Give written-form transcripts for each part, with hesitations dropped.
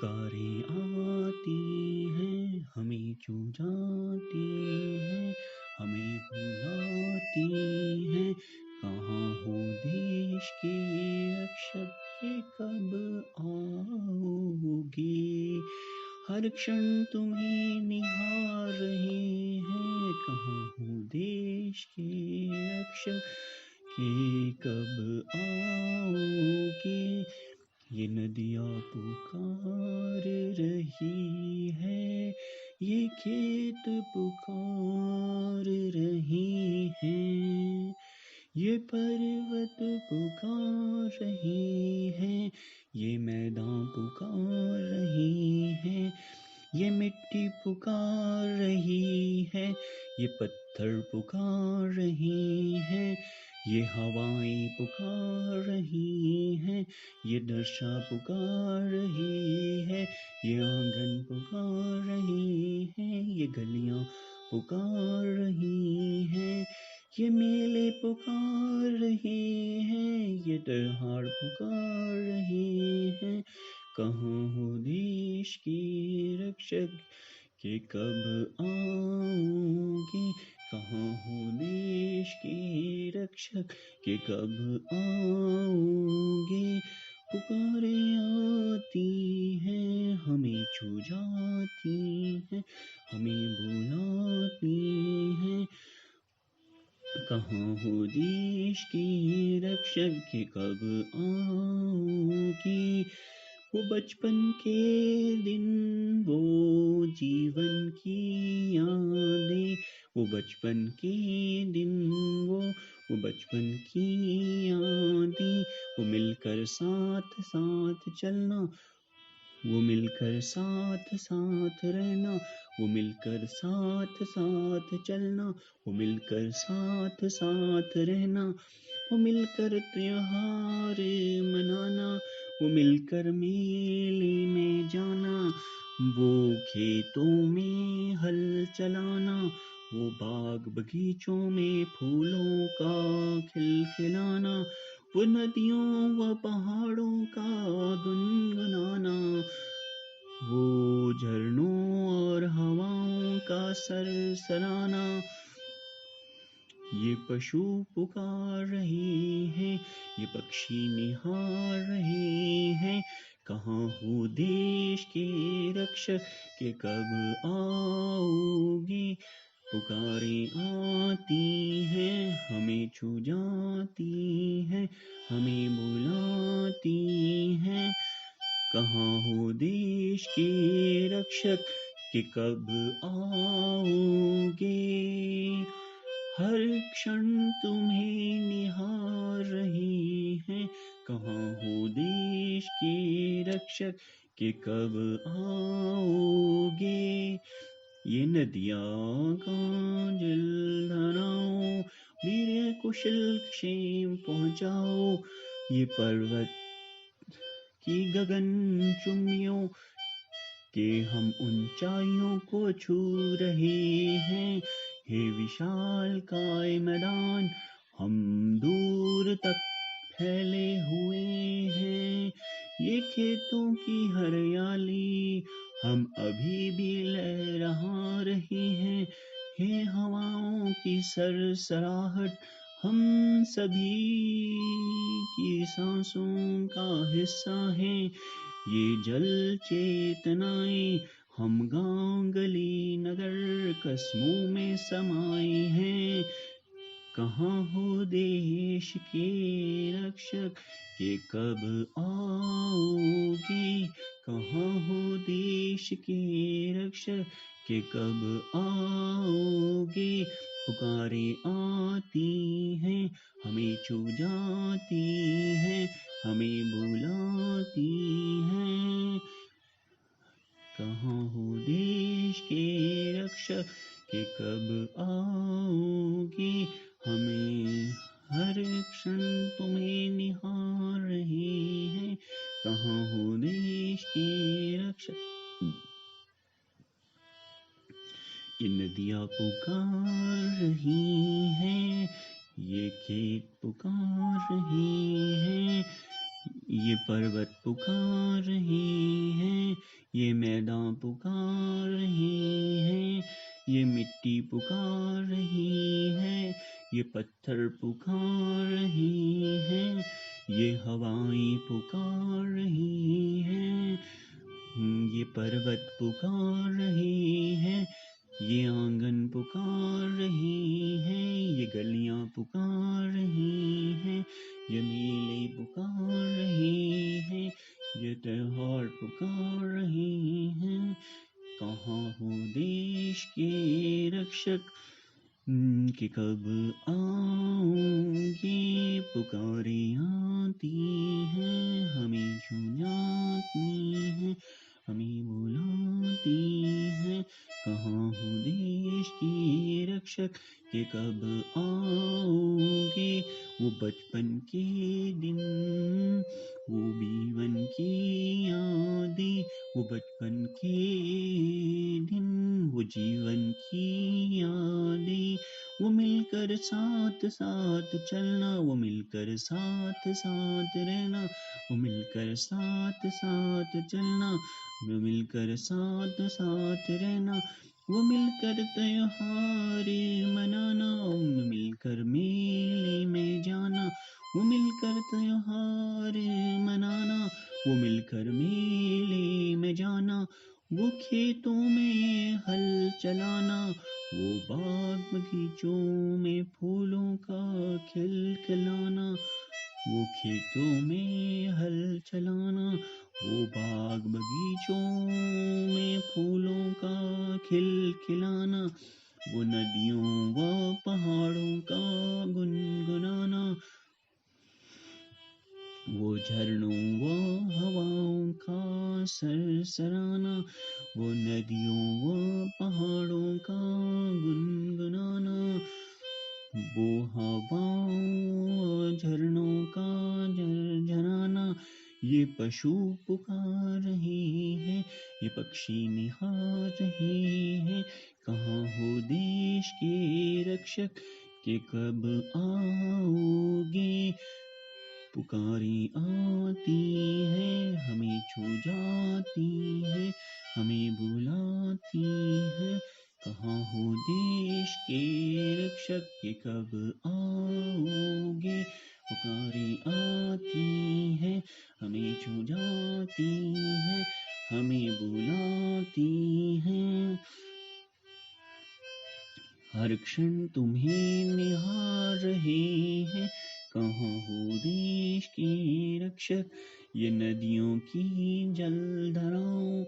पुकारें आती हैं, हमें छू जाती हैं, हमें बुलाती हैं। कहाँ हो देश के रक्षक के कब आओगे? हर क्षण तुम्हें निहार रहे हैं। कहाँ हो देश के रक्षक के कब आओगे? ये नदियाँ पुकार रही है, ये खेत पुकार रहे हैं, ये पर्वत पुकार रहे हैं, ये मैदान पुकार रहे हैं, ये मिट्टी पुकार रही है, ये पत्थर पुकार रहे हैं, ये हवाएं पुकार रही हैं, ये दशा पुकार रही है, ये आंगन पुकार रही है, ये गलियां पुकार रही हैं, ये मेले पुकार रहे हैं, ये त्योहार पुकार रहे हैं। कहाँ हो देश के रक्षक के कब आओगे? कहाँ हो देश के रक्षक के कब आओगे? पुकारें आती हैं, हमें छू जाती हैं, हमें बुलाती हैं। कहाँ हो देश के रक्षक के कब आओगे? वो बचपन के दिन, वो जीवन की यादें, वो बचपन के दिन, वो बचपन की यादें, वो मिलकर साथ साथ चलना, वो मिलकर साथ साथ रहना, वो मिलकर साथ साथ चलना, वो मिलकर साथ साथ रहना, वो मिलकर त्योहार मनाना, वो मिलकर मेले में जाना, वो खेतों में हल चलाना, वो बाग बगीचों में फूलों का खिलखिलाना, वो नदियों व पहाड़ों का गुनगुनाना, वो झरनों और हवाओं का सरसराना। ये पशु पुकार रहे हैं, ये पक्षी निहार रहे हैं। कहाँ हो देश के रक्षक के कब आओगे? पुकारें आती हैं, हमें छू जाती हैं, हमें बुलाती हैं। कहाँ हो देश के रक्षक के कब आओगे? हर क्षण तुम्हें निहार रहे हैं। कहाँ हो देश के रक्षक के कब आओगे? ये नदियाँ का जलधाराओं, वीर कुशल क्षेम पहुँचाओ। ये पर्वत की गगन चुम्बियों के हम ऊंचाइयों को छू रहे हैं। हे विशाल काय मैदान, हम दूर तक फैले हुए हैं। ये खेतों की हरियाली हम अभी भी लहरा रहे हैं। हे हवाओं की सरसराहट हम सभी की सांसों का हिस्सा है। ये जल चेतनाएं हम गांव गली नगर कस्बों में समाये हैं। कहाँ हो देश के रक्षक के कब आओगे? कहाँ हो देश के रक्षक के कब आओगे? पुकारें आती हैं, हमें छू जाती हैं, हमें बुलाती हैं। कहाँ हो देश के रक्षक के कब आओगे? हमें हर क्षण तुम्हें निहार रहे हैं। कहाँ हो देश के रक्षक? ये नदियाँ पुकार रही हैं, ये खेत पुकार रहे हैं, ये पर्वत पुकार रहे हैं, ये मैदान पुकार रहे हैं, ये मिट्टी पुकार रही है, ये पत्थर पुकार रहे हैं, ये हवाएं पुकार रही हैं, ये पर्वत पुकार रहे हैं, ये आंगन पुकार रहे हैं, ये गलियां पुकार रही हैं, ये मेले पुकार रहे हैं, ये त्योहार पुकार रहे हैं। कहाँ हो देश के रक्षक कि कब आओगे, पुकारे आती हैं, हमें छू जाती हैं, हमें बुलाती हैं। कहाँ हो देश के रक्षक कि कब आओगे, वो बचपन के दिन, वो जीवन की यादें, वो बचपन के दिन, वो जीवन की यादें, वो मिलकर साथ साथ चलना, वो मिलकर साथ साथ रहना, वो मिलकर साथ साथ चलना, वो मिलकर साथ साथ रहना, वो मिलकर त्योहार मनाना, वो मिलकर मेले में जाना, वो मिलकर त्योहार मनाना, वो मिलकर मेले में जाना, वो खेतों में हल चलाना, वो बाग बगीचों में फूलों का खिलखिलाना, वो खेतों में हल चलाना, वो बाग बगीचों में फूलों का खिलखिलाना, वो नदियों व पहाड़ों का गुनगुनाना, वो झरनों व हवाओं का सरसराना, वो नदियों व पहाड़ों का गुनगुनाना, वो हवाओं झरनों का झरझराना। ये पशु पुकार रहे हैं, ये पक्षी निहार रहे हैं, कहाँ हो देश के रक्षक कि कब आओगे, पुकारें आती हैं, हमें छू जाती हैं, हमें बुलाती हैं। कहाँ हो देश के रक्षक कि कब आओगे, पुकारें आती हैं, हमें छू जाती हैं, हमें बुलाती हैं। हर क्षण तुम्हें निहार रहे हैं, कहाँ हो देश के रक्षक, ये नदियों की जलधाराओं,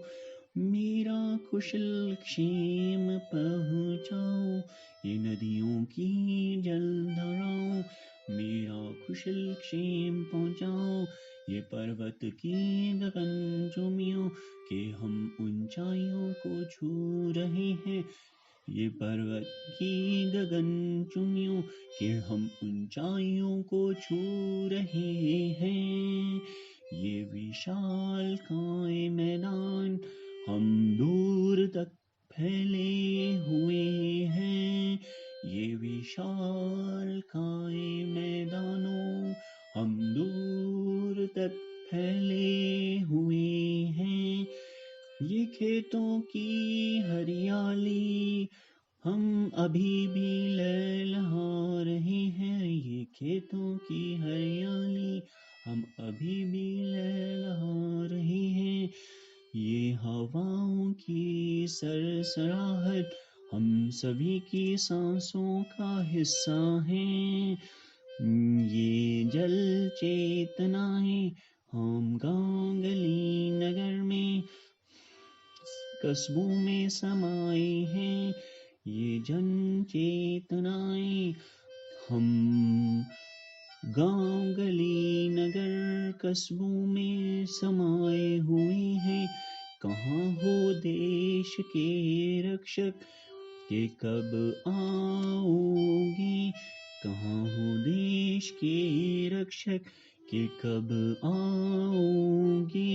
मेरा कुशल क्षेम पहुँचाओ, ये नदियों की जलधाराओं, मेरा कुशल क्षेम पहुँचाओ, ये पर्वत की गगनचुम्बियों के हम ऊंचाइयों को छू रहे हैं, ये पर्वत की गगनचुम्बियों के हम ऊंचाइयों को छू रहे हैं। ये विशाल काय मैदान हम दूर तक फैले हुए हैं, ये विशाल काय मैदानों हम दूर तक फैले हुए हैं। ये खेतों की हरियाली हम अभी भी लहलहा रहे हैं, ये खेतों की हरियाली हम अभी भी लहलहा रहे हैं। ये हवाओं की सरसराहट हम सभी की सांसों का हिस्सा है। ये जल चेतनाएं हम गांव गली नगर में कस्बों में समाए हैं, ये जन चेतनाएं हम गांव गली नगर कस्बों में समाए हुए हैं। कहाँ हो देश के रक्षक कि कब आओगे, कहाँ हो देश के रक्षक कि कब आओगे,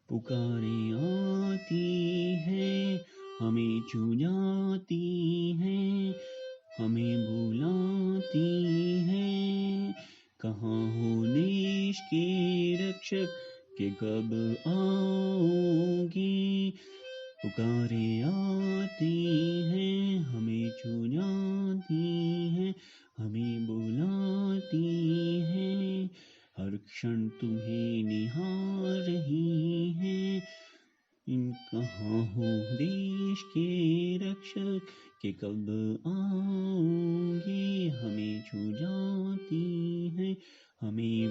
पुकारें आती हैं, हमें छू जाती हैं, हमें बुलाती हैं। कहाँ हो देश के रक्षक के कब आओगे। पुकारे आती हैं हमें छू जाती हैं, हमें बुलाती हैं, हर क्षण तुम्हें निहार रही हैं। इन कहाँ हो देश के रक्षक के कब आओगे। हमें छू जाती हैं, हमें